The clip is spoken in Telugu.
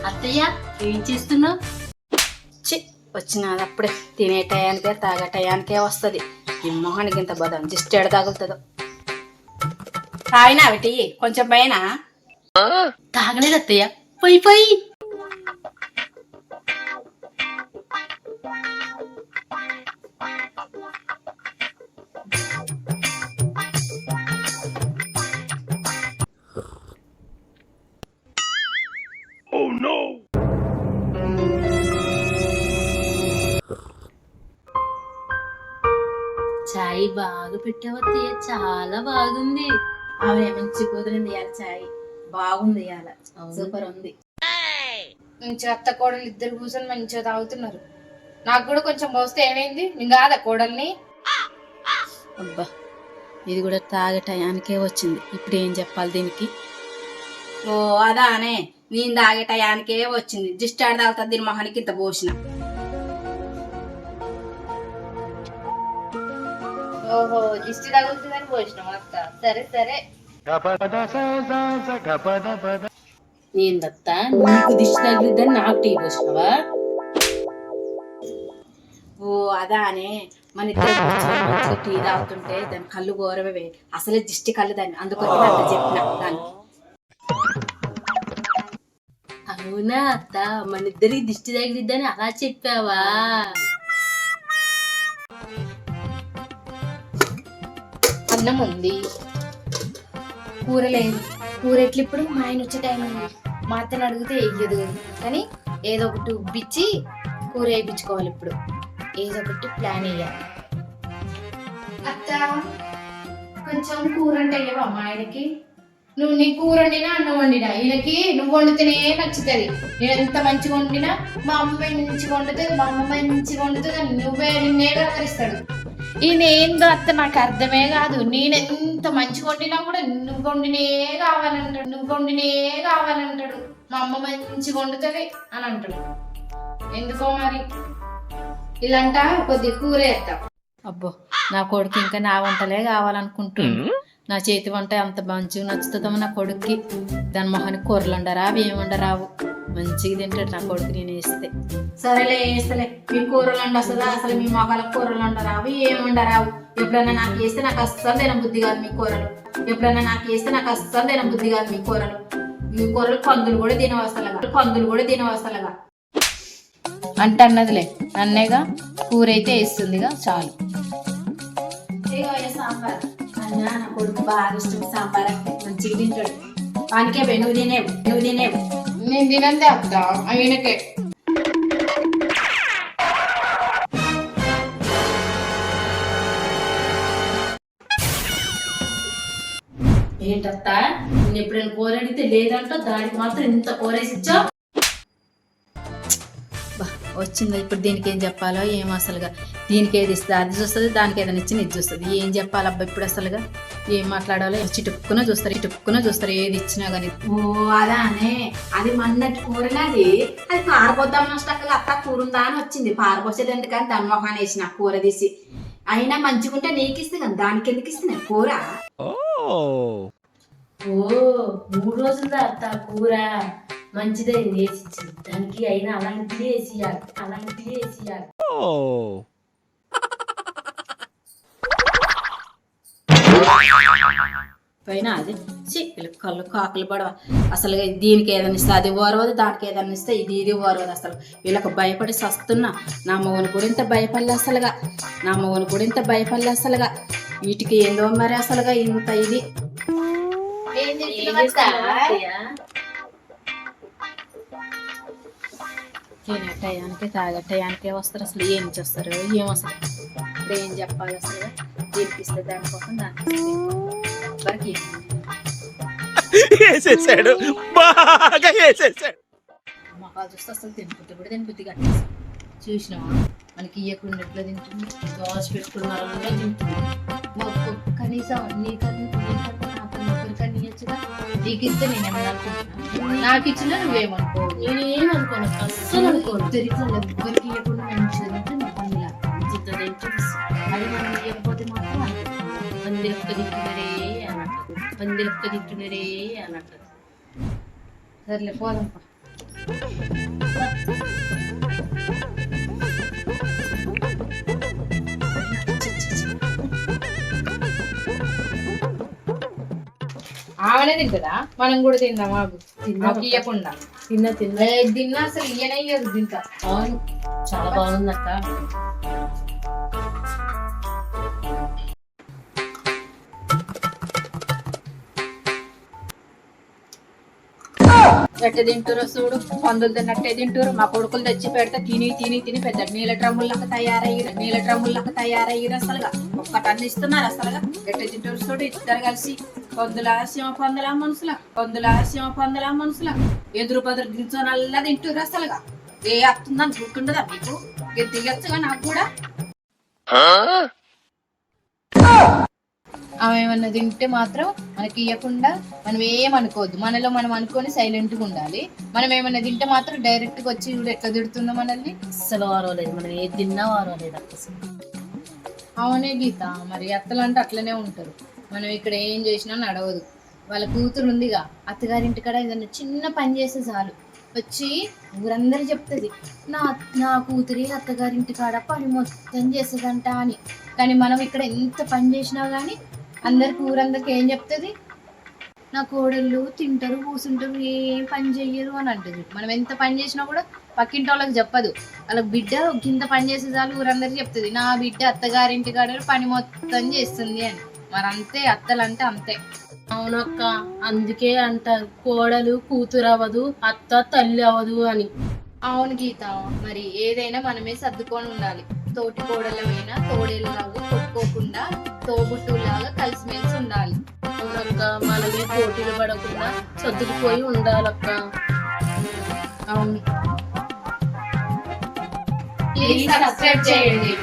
అత్తయ్య ఏం చేస్తున్నావు? వచ్చినది అప్పుడే తినే టయానికే తాగే టయానికే వస్తుంది. ఈ మొహానికి ఇంత బదం జిస్ట్ ఎడ తాగుతుందో. తాగినా టీ కొంచెం పైన తాగలేదు అత్తయ్య. పోయి పోయి చాయ్ బాగా పెట్టావత్తయ్య, చాలా బాగుంది. ఆమె మంచి కుదిరింది ఇవాళ చాయ్, బాగుంది ఇవాళ, సూపర్ ఉంది. మంచి అత్త కోడలు ఇద్దరు కూర్చొని మంచిగా తాగుతున్నారు. నాకు కూడా కొంచెం పోస్తే ఏమైంది? నేను కాదా కోడల్ని? అబ్బా ఇది కూడా తాగే టయానికే వచ్చింది. ఇప్పుడు ఏం చెప్పాలి దీనికి? ఓ అదానే, నేను తాగే టయానికే వచ్చింది. జిస్ట్ ఆడ తాగుతుంది దీని మొహానికి ఇంత పోసిన. ఓహో దిష్టి తగులుతుందని పోసినాం అత్త. సరే సరే. ఏందత్తా నీకు దిష్టి తగిలిద్దని నాకు టీ పోసినావా? ఓ అదానే, మన ఇద్దరు టీ తాగుతుంటే దాని కళ్ళు గోరవే, అసలే దిష్టి కళ్ళు దాన్ని, అందుకోసం అంత చెప్పిన దానికి. అవునా అత్త, మన ఇద్దరికి దిష్టి తగిలిద్దని అలా చెప్పావా? అన్నం ఉంది, కూర లేదు. కూర ఎట్లు ఇప్పుడు? మా ఆయన వచ్చే టైం ఉంది. మా అత్తని అడిగితే వేయదు, కానీ ఏదో ఒకటి ఉబ్బిచ్చి కూర వేయించుకోవాలి. ఇప్పుడు ఏదో ఒకటి ప్లాన్ వేయాలి. అత్త కొంచెం కూర అంటే అయ్యవా మా ఆయనకి? నువ్వు నీ కూర వండినా అన్నం వండినా ఈయనకి నువ్వు వండితేనే నచ్చుతుంది. నేను ఎంత మంచిగా వండినా మా అమ్మ మంచిగా వండుతుంది, మా అమ్మ మంచిగా వండుతుంది అని నిన్నే వ్యవహరిస్తాడు. ఈయన ఏందో అత్త నాకు అర్థమే కాదు. నేను ఎంత మంచిగా వండినా కూడా నువ్వు వండినే కావాలంటాడు. మా అమ్మ మంచిగా వండుతుంది అని అంటాడు. ఎందుకో మరి ఇలాంట కొద్దిగా కూర వేస్తాం. అబ్బో నా కొడుకు ఇంకా నా వంటలే కావాలనుకుంటున్నాను. నా చేతి వంట అంత మంచిగా నచ్చుతుందో నా కొడుక్కి. దాని మొహానికి కూరలు ఉండరా, అవి ఏమి ఉండరావు. మంచిగా తింటాడు నా కొడుకు నేను వేస్తే. సరేలే వేస్తలే. మీ కూరలు వండొస్తుందా? అసలు మీ మొహాలకు కూరలు ఉండరావు, ఏమి ఉండరావు. ఎప్పుడైనా నాకు వేస్తే నాకు అస్సలు తినబుద్ధి కాదు మీ కూరలు. మీ కూరలు పందులు కూడా తినవస్తలుగా అంటే అన్నదిలే, నన్నేగా కూర అయితే వేస్తుందిగా చాలు. సాంబార్ అన్నా నా కొడుకు బాగా ఇష్టం. సాంబార్ మంచిగా తింటాడు. వానికే నువ్వు తినేవు. నేను తినంతే అత్త, ఆయనకే. ఏంటత్తా నేను ఎప్పుడైనా కూర అడిగితే లేదంటో, దానికి మాత్రం ఇంత కూరేసి ఇచ్చావు. వచ్చింది ఇప్పుడు దీనికి ఏం చెప్పాలో ఏం అసలుగా. దీనికి ఏది ఇస్తుంది అది చూస్తుంది, దానికి ఏదైనా ఇచ్చి ఇది చూస్తుంది. ఏం చెప్పాలబ్బా ఇప్పుడు అసలుగా? ఏం మాట్లాడాలో చిటుక్కున చూస్తారు ఏది ఇచ్చినా కానీ. ఓ అదానే, అది మన్నటి కూరనది, అది పారపోద్దాం నష్టక్కగా అత్త కూర ఉందా అని వచ్చింది. పారపోసేది ఎందుకని దాని మొహాన్ని వేసిన కూర తీసి. అయినా మంచిగుంటే నీకు ఇస్తే కానీ దానికి ఎందుకు ఇస్తున్నాయి కూర? ఓ 3 రోజులదా అత్త కూర? మంచిదైంది వేసిచ్చింది దానికి. అయినా అలాంటిది వేసియాలి. పైన అది కళ్ళు కాకులు పడవ. అసలు దీనికి ఏదైనా ఇస్తే అది ఓరవదు, దానికి ఏదైనా ఇస్తే ఇది ఓరవదు. అసలు వీళ్ళకి భయపడి సస్తున్నా. నా మొగను కూడా ఇంత భయపడలే అసలుగా. వీటికి ఏందో మరి అసలుగా ఇంత ఇది. తినే టయానికి తాగే టయానికే వస్తారు. అసలు ఏం చేస్తారు ఏం అసలు? ఇప్పుడు ఏం చెప్పాలి అసలు? దీనిపిస్తే దానికోసం ఎవరికి మొక్కలు చూస్తే అసలు తినబుద్ధి కట్టేసి చూసినావా? మనకి ఇయ్యకుండా ఎట్లా తింటుంది? దోశ పెట్టుకున్నారంటే తింటుంది. కనీసం నీకన్నా ఇచ్చగా నీకు ఇస్తే నేనేమన్నా అనుకుంటున్నా? నాకు ఇచ్చినా నువ్వేమనుకో, నేనేమనుకోను, అస్సలు అనుకోను. తెలియదు ఎవరికి ఇవ్వకుండా మంచిది ఇలా అది మనం ఇవ్వకపోతే మాత్రం పందిలొక్క తింటున్నారే అన్నట్టు. సర్లే పోదాంపా. ఆమెనే తింటదా, మనం కూడా తిందాం. మాకు ఇయ్యకుండా తిన్నా అసలు ఇయ్యనే ఇయ్యదు తింటా. అవును, చాలా బాగుంది అక్క. ఎట్ట తింటారో చూడు, పందులు తిన్నట్టే తింటారు. మా కొడుకులు తెచ్చి పెడితే తిని తిని తిని పెద్ద నీళ్ళ డ్రమ్ములకు తయారయ్యారు అసలుగా. ఒక్క టన్ను ఇస్తున్నారు అసలుగా. ఎట్ట తింటారు చూడు ఇద్దరు కలిసి. పందుల మనుషుల ఎదురు బదురు దించో నల్లా తింటారు అసలుగా. ఏ అత్తుందని గుర్తుండదా మీకు? ఇది దిగచ్చుగా నాకు కూడా. ఆమె ఏమన్నా తింటే మాత్రం మనకి ఇవ్వకుండా మనం ఏమనుకోవద్దు. మనలో మనం అనుకొని సైలెంట్గా ఉండాలి. మనం ఏమన్నా తింటే మాత్రం డైరెక్ట్గా వచ్చి ఇప్పుడు ఎట్లా తిడుతుందో మనల్ని. అస్సలు వారవలేదు, మనం ఏది తిన్నా వారవలేదు అక్క. అవునే గీత, మరి అత్తలు అంటే అట్లనే ఉంటారు. మనం ఇక్కడ ఏం చేసినా నడవదు. వాళ్ళ కూతురు ఉందిగా, అత్తగారింటికాడ ఏదన్నా చిన్న పని చేస్తే చాలు వచ్చి ఊరందరూ చెప్తుంది, నా కూతురి అత్తగారింటికాడ పని మొత్తం చేస్తుందంట అని. కానీ మనం ఇక్కడ ఎంత పని చేసినా కానీ ఊరందరికి ఏం చెప్తుంది? నా కోడళ్ళు తింటారు కూర్చుంటారు ఏం పని చెయ్యరు అని అంటుంది. మనం ఎంత పని చేసినా కూడా పక్కింటి వాళ్ళకి చెప్పదు. వాళ్ళకి బిడ్డ కింద పని చేసే చాలు ఊరందరికి చెప్తుంది, నా బిడ్డ అత్తగారింటి కాడ పని మొత్తం చేస్తుంది అని. మరి అంతే, అత్తలు అంటే అంతే. అవునక్క, అందుకే అంటారు కోడలు కూతురు అవ్వదు, అత్త తల్లి అవ్వదు అని. అవును గీత, మరి ఏదైనా మనమే సర్దుకొని ఉండాలి. తోటి కోడలమైనా తోడేళ్ళలాగా కొట్టుకోకుండా తోబుట్టులాగా కలిసిమెలిసి ఉండాలి. అవునక్క, మనమే పోటీలు పడకుండా సర్దుకుపోయి ఉండాలక్క. అవును. ప్లీజ్ సబ్స్క్రైబ్ చేయండి.